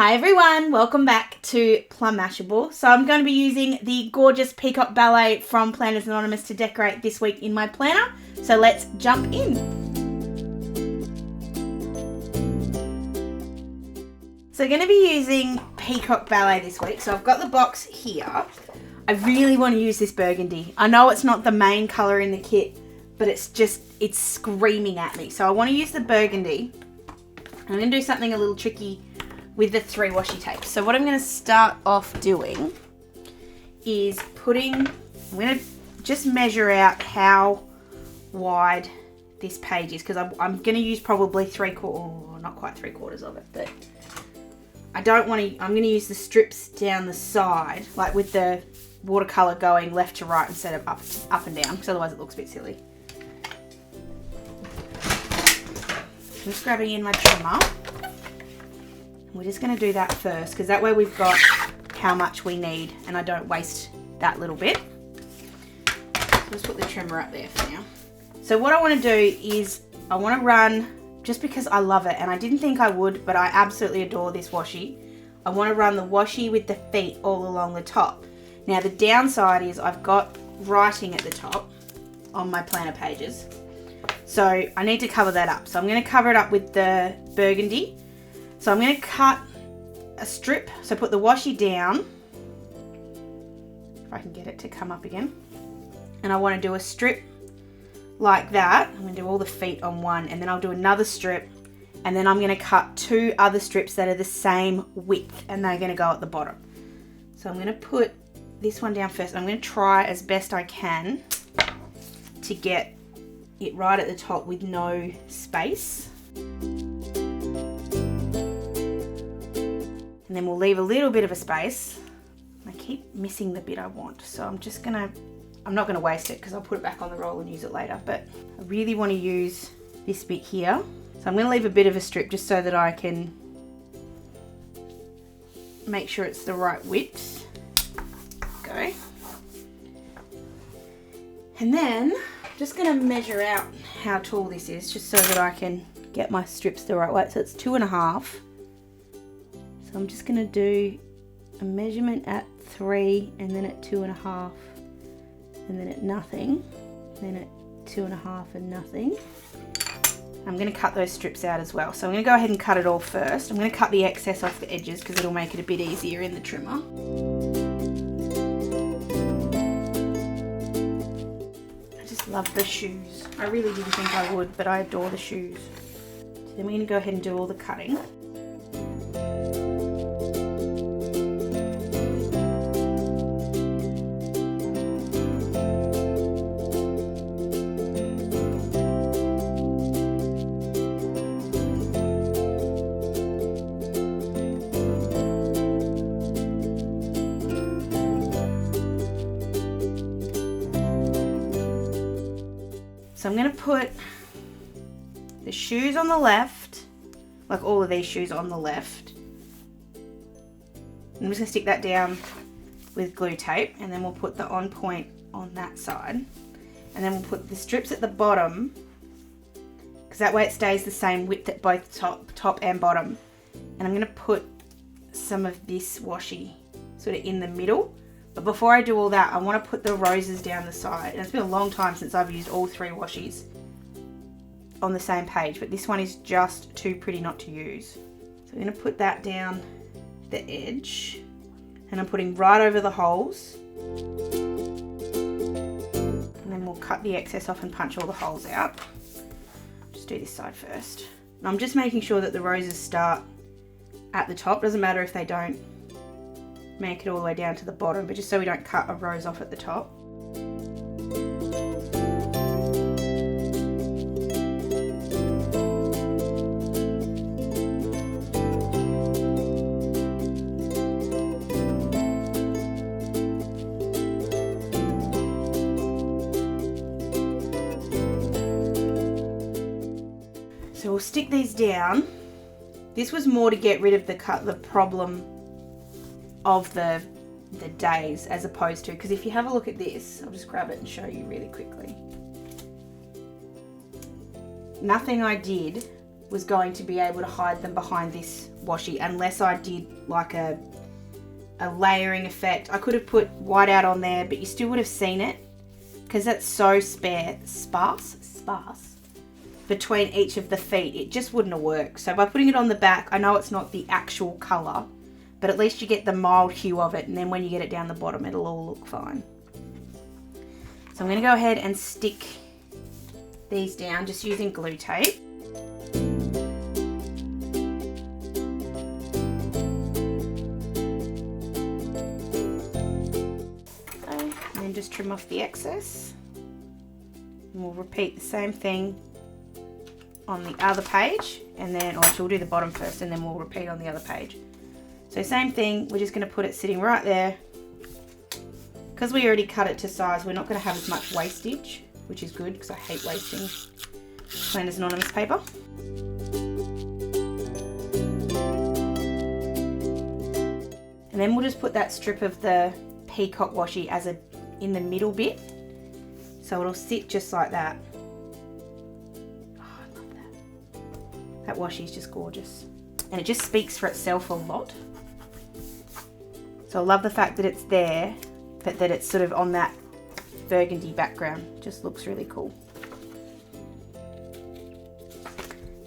Hi everyone, welcome back to Plum Mashable. So I'm going to be using the gorgeous Peacock Ballet from Planners Anonymous to decorate this week in my planner. So let's jump in. So I'm going to be using Peacock Ballet this week. So I've got the box here. I really want to use this burgundy. I know it's not the main colour in the kit, but it's screaming at me. So I want to use the burgundy. I'm going to do something a little tricky with the 3 washi tapes. So what I'm going to start off doing is I'm going to just measure out how wide this page is, because I'm going to use probably not quite 3/4 of it, but I'm going to use the strips down the side, like with the watercolor going left to right instead of up and down, because otherwise it looks a bit silly. I'm just grabbing in my trimmer. We're just going to do that first, because that way we've got how much we need and I don't waste that little bit. So let's put the trimmer up there for now. So what I want to do is I want to run, just because I love it and I didn't think I would, but I absolutely adore this washi. I want to run the washi with the feet all along the top. Now the downside is I've got writing at the top on my planner pages. So I need to cover that up. So I'm going to cover it up with the burgundy. So I'm going to cut a strip, so put the washi down, if I can get it to come up again, and I want to do a strip like that. I'm going to do all the feet on one, and then I'll do another strip, and then I'm going to cut 2 other strips that are the same width, and they're going to go at the bottom. So I'm going to put this one down first. I'm going to try as best I can to get it right at the top with no space. And then we'll leave a little bit of a space. I keep missing the bit I want, so I'm not going to waste it because I'll put it back on the roll and use it later, but I really want to use this bit here. So I'm going to leave a bit of a strip just so that I can make sure it's the right width. Go. And then I'm just going to measure out how tall this is just so that I can get my strips the right way. So it's 2.5. So I'm just going to do a measurement at 3 and then at 2.5 and then at nothing, then at 2.5 and nothing. I'm going to cut those strips out as well. So I'm going to go ahead and cut it all first. I'm going to cut the excess off the edges because it'll make it a bit easier in the trimmer. I just love the shoes. I really didn't think I would, but I adore the shoes. So then we're going to go ahead and do all the cutting. So I'm going to put the shoes on the left, like all of these shoes on the left. I'm just going to stick that down with glue tape, and then we'll put the on point on that side. And then we'll put the strips at the bottom, because that way it stays the same width at both top and bottom. And I'm going to put some of this washi sort of in the middle. But before I do all that, I want to put the roses down the side. And it's been a long time since I've used all 3 washies on the same page, but this one is just too pretty not to use. So I'm going to put that down the edge, and I'm putting right over the holes. And then we'll cut the excess off and punch all the holes out. Just do this side first. And I'm just making sure that the roses start at the top. Doesn't matter if they don't make it all the way down to the bottom, but just so we don't cut a rose off at the top. So we'll stick these down. This was more to get rid of the problem of the days, as opposed to, because if you have a look at this, I'll just grab it and show you really quickly. Nothing I did was going to be able to hide them behind this washi unless I did like a layering effect. I could have put white out on there, but you still would have seen it because that's so sparse between each of the feet. It just wouldn't have worked. So by putting it on the back, I know it's not the actual colour, but at least you get the mild hue of it, and then when you get it down the bottom, it'll all look fine. So I'm going to go ahead and stick these down just using glue tape. And then just trim off the excess. And we'll repeat the same thing on the other page, and then, or we'll do the bottom first and then we'll repeat on the other page. So same thing, we're just going to put it sitting right there. Because we already cut it to size, we're not going to have as much wastage, which is good because I hate wasting Planners Anonymous paper. And then we'll just put that strip of the peacock washi as in the middle bit, so it'll sit just like that. That washi is just gorgeous, and it just speaks for itself a lot. So I love the fact that it's there, but that it's sort of on that burgundy background. Just looks really cool. There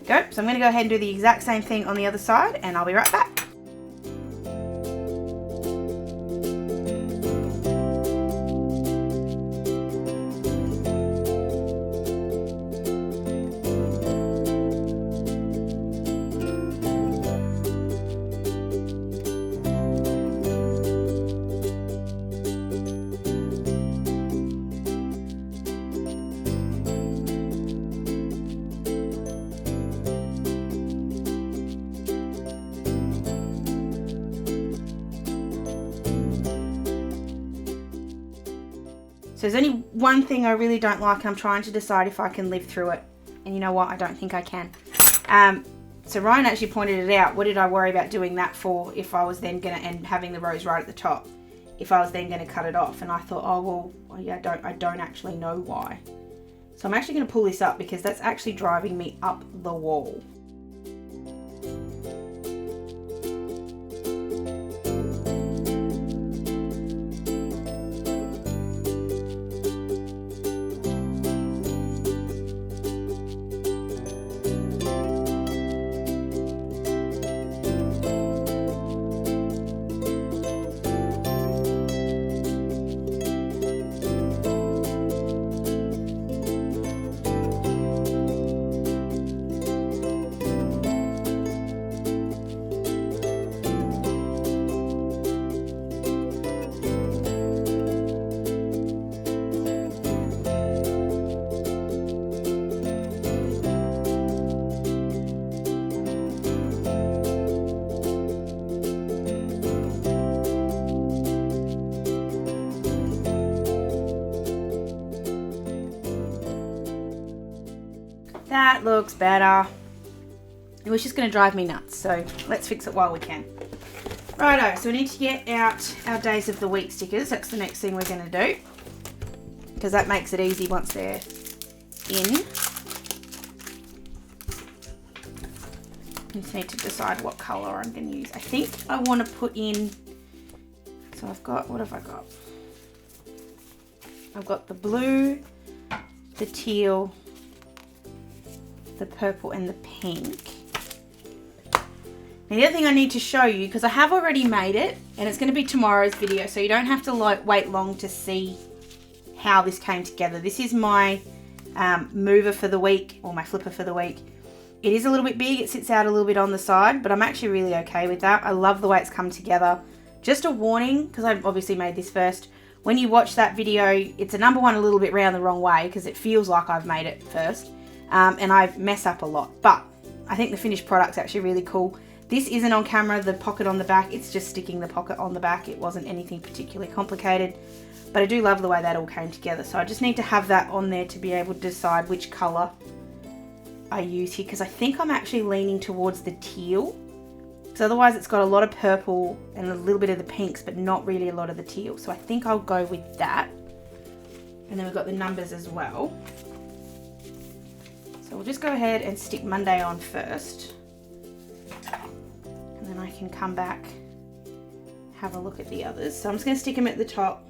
we go. So I'm going to go ahead and do the exact same thing on the other side, and I'll be right back. So there's only one thing I really don't like, and I'm trying to decide if I can live through it. And you know what? I don't think I can. So Ryan actually pointed it out. What did I worry about doing that for if I was then going to, and having the rose right at the top, if I was then going to cut it off? And I thought, oh, well, yeah, I don't actually know why. So I'm actually going to pull this up because that's actually driving me up the wall. That looks better. It was just going to drive me nuts, so let's fix it while we can. Righto, so we need to get out our days of the week stickers. That's the next thing we're going to do, because that makes it easy once they're in. I just need to decide what colour I'm going to use. I think I want to put in, so I've got, what have I got? I've got the blue, the teal, the purple and the pink. Now the other thing I need to show you, because I have already made it and it's going to be tomorrow's video, so you don't have to wait long to see how this came together. This is my mover for the week, or my flipper for the week. It is a little bit big, it sits out a little bit on the side, but I'm actually really okay with that. I love the way it's come together. Just a warning, because I've obviously made this first, when you watch that video, it's a number one a little bit round the wrong way because it feels like I've made it first. And I mess up a lot, but I think the finished product's actually really cool. This isn't on camera, the pocket on the back, it's just sticking the pocket on the back. It wasn't anything particularly complicated, but I do love the way that all came together. So I just need to have that on there to be able to decide which colour I use here, because I think I'm actually leaning towards the teal, because otherwise it's got a lot of purple and a little bit of the pinks, but not really a lot of the teal. So I think I'll go with that. And then we've got the numbers as well. So we'll just go ahead and stick Monday on first. And then I can come back, have a look at the others. So I'm just going to stick them at the top,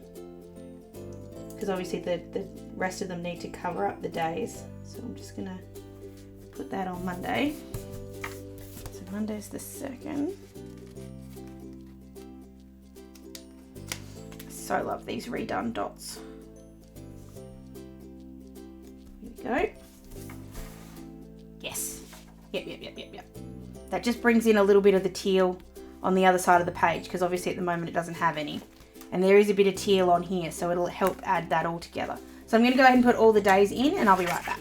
because obviously the rest of them need to cover up the days. So I'm just going to put that on Monday. So Monday's the 2nd. So love these redone dots. Here we go. Yes. Yep. That just brings in a little bit of the teal on the other side of the page, because obviously at the moment it doesn't have any. And there is a bit of teal on here, so it'll help add that all together. So I'm going to go ahead and put all the days in, and I'll be right back.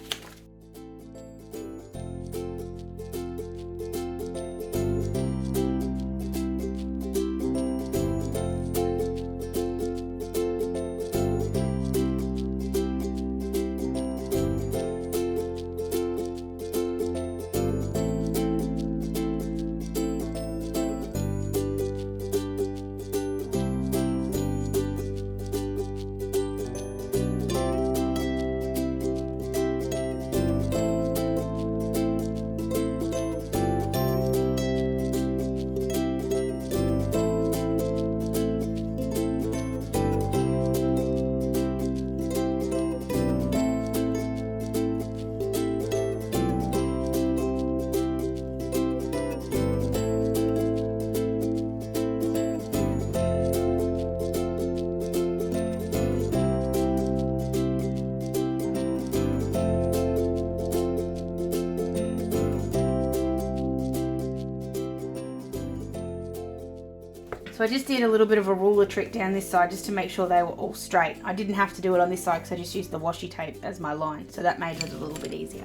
So I just did a little bit of a ruler trick down this side just to make sure they were all straight. I didn't have to do it on this side because I just used the washi tape as my line, so that made it a little bit easier.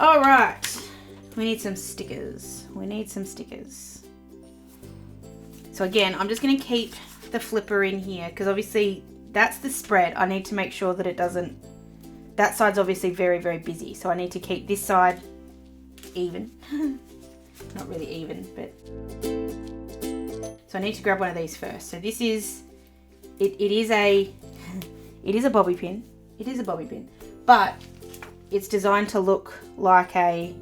All right, we need some stickers. So again, I'm just going to keep the flipper in here because obviously that's the spread. I need to make sure that it doesn't, that side's obviously very, very busy. So I need to keep this side even. Not really even, but. So I need to grab one of these first. So this is, it is a bobby pin. It is a bobby pin, but it's designed to look like a,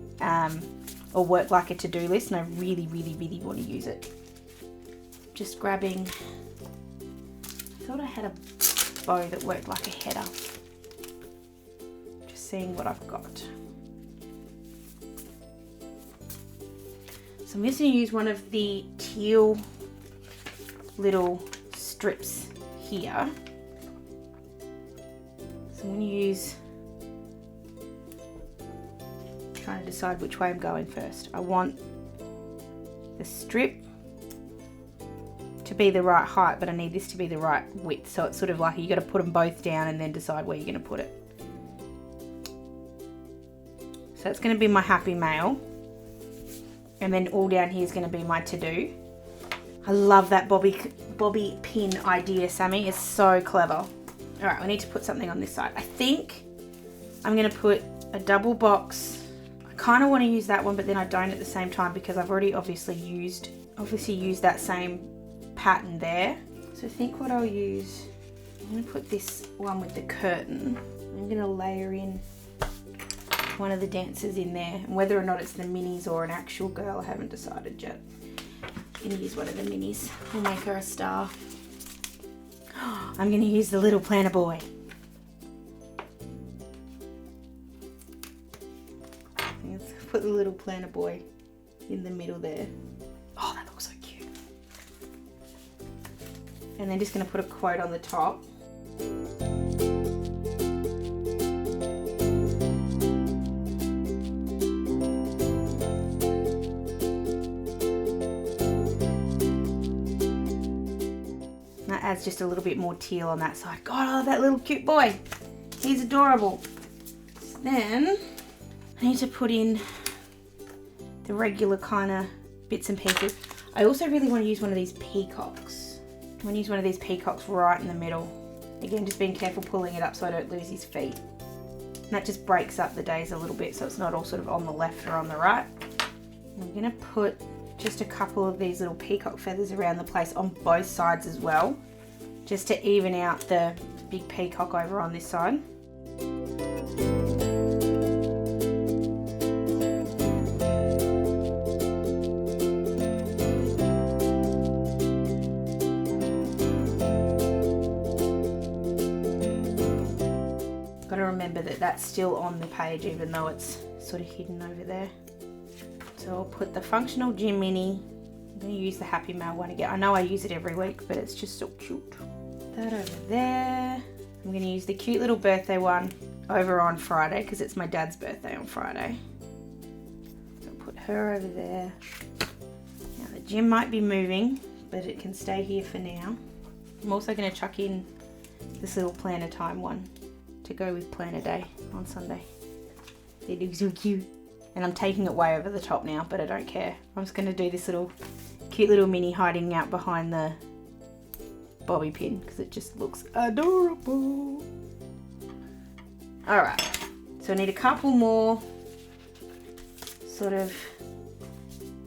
or work like a to-do list, and I really, really, really want to use it. Just grabbing, I thought I had a bow that worked like a header. Just seeing what I've got. So I'm just going to use one of the teal little strips here. So I'm going to use, trying to decide which way I'm going first. I want the strip to be the right height, but I need this to be the right width. So it's sort of like you got to put them both down and then decide where you're going to put it. So it's going to be my happy mail, and then all down here is going to be my to-do. I love that bobby pin idea, Sammy. It's so clever. All right, we need to put something on this side. I think I'm going to put a double box. I kind of want to use that one, but then I don't at the same time because I've already obviously used that same pattern there. So I think what I'll use, I'm going to put this one with the curtain. I'm going to layer in one of the dancers in there, and whether or not it's the minis or an actual girl, I haven't decided yet. I'm going to use one of the minis. We'll make her a star. I'm going to use the little planner boy. Let's put the little planner boy in the middle there. Oh, that looks so cute. And then just going to put a quote on the top. That adds just a little bit more teal on that side. God, I love that little cute boy. He's adorable. Then I need to put in the regular kind of bits and pieces. I also really want to use one of these peacocks. I want to use one of these peacocks right in the middle. Again, just being careful pulling it up so I don't lose his feet. And that just breaks up the days a little bit so it's not all sort of on the left or on the right. I'm going to put just a couple of these little peacock feathers around the place on both sides as well, just to even out the big peacock over on this side. Gotta remember that that's still on the page even though it's sort of hidden over there. So I'll put the functional gym mini. I'm going to use the Happy Mail one again. I know I use it every week, but it's just so cute. That over there. I'm going to use the cute little birthday one over on Friday because it's my dad's birthday on Friday. So I'll put her over there. Now the gym might be moving, but it can stay here for now. I'm also going to chuck in this little planner time one to go with planner day on Sunday. They look so cute. And I'm taking it way over the top now, but I don't care. I'm just going to do this little cute little mini hiding out behind the bobby pin because it just looks adorable. Alright, so I need a couple more sort of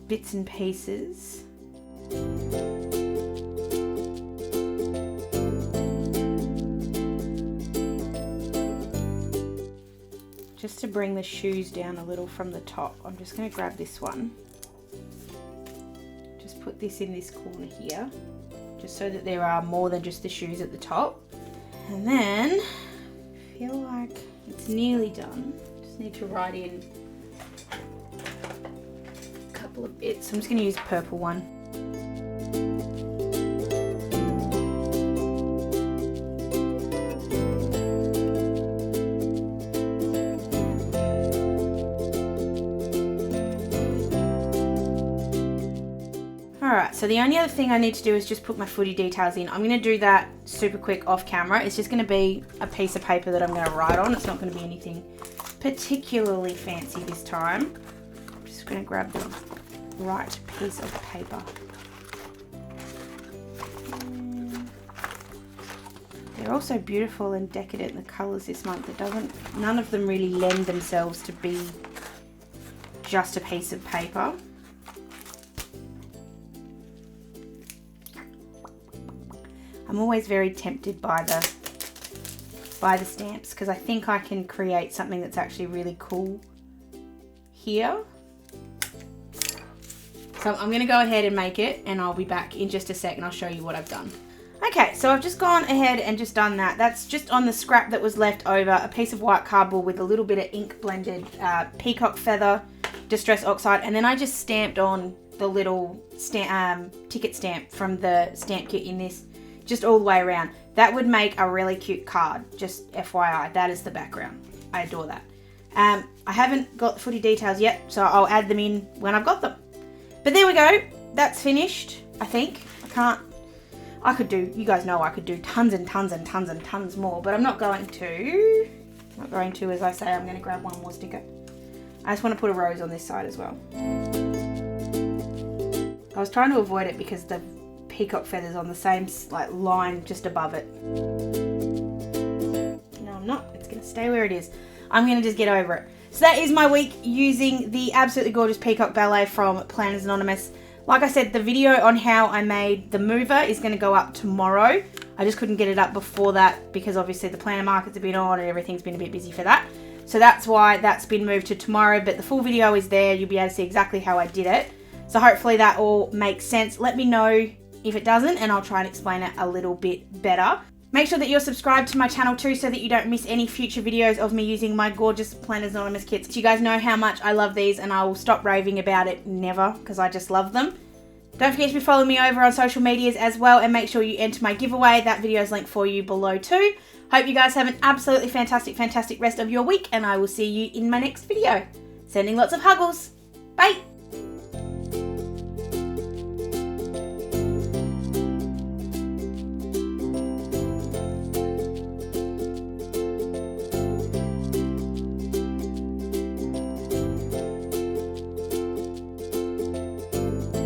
bits and pieces. Just to bring the shoes down a little from the top, I'm just going to grab this one. Just put this in this corner here, just so that there are more than just the shoes at the top. And then, I feel like it's nearly done. Just need to write in a couple of bits. I'm just going to use a purple one. Alright, so the only other thing I need to do is just put my footy details in. I'm going to do that super quick off camera. It's just going to be a piece of paper that I'm going to write on. It's not going to be anything particularly fancy this time. I'm just going to grab the right piece of paper. They're also beautiful and decadent, the colours this month. None of them really lend themselves to be just a piece of paper. I'm always very tempted by the stamps because I think I can create something that's actually really cool here. So I'm going to go ahead and make it and I'll be back in just a sec and I'll show you what I've done. Okay, so I've just gone ahead and just done that. That's just on the scrap that was left over, a piece of white cardboard with a little bit of ink blended peacock feather, distress oxide, and then I just stamped on the little ticket stamp from the stamp kit in this, just all the way around. That would make a really cute card, just FYI. That is the background. I adore that. I haven't got the footy details yet, so I'll add them in when I've got them. But there we go. That's finished, I think. I could do, you guys know I could do tons and tons and tons and tons more, but I'm not going to. I'm not going to, as I say, I'm going to grab one more sticker. I just want to put a rose on this side as well. I was trying to avoid it because the peacock feathers on the same line just above it. No, I'm not. It's going to stay where it is. I'm going to just get over it. So that is my week using the absolutely gorgeous Peacock Ballet from Planners Anonymous. Like I said, the video on how I made the mover is going to go up tomorrow. I just couldn't get it up before that because obviously the planner market's been on and everything's been a bit busy for that. So that's why that's been moved to tomorrow, but the full video is there. You'll be able to see exactly how I did it. So hopefully that all makes sense. Let me know if it doesn't and I'll try and explain it a little bit better. Make sure that you're subscribed to my channel too so that you don't miss any future videos of me using my gorgeous Planners Anonymous kits. You guys know how much I love these and I will stop raving about it never because I just love them. Don't forget to be following me over on social medias as well and make sure you enter my giveaway. That video is linked for you below too. Hope you guys have an absolutely fantastic rest of your week and I will see you in my next video. Sending lots of huggles. Bye!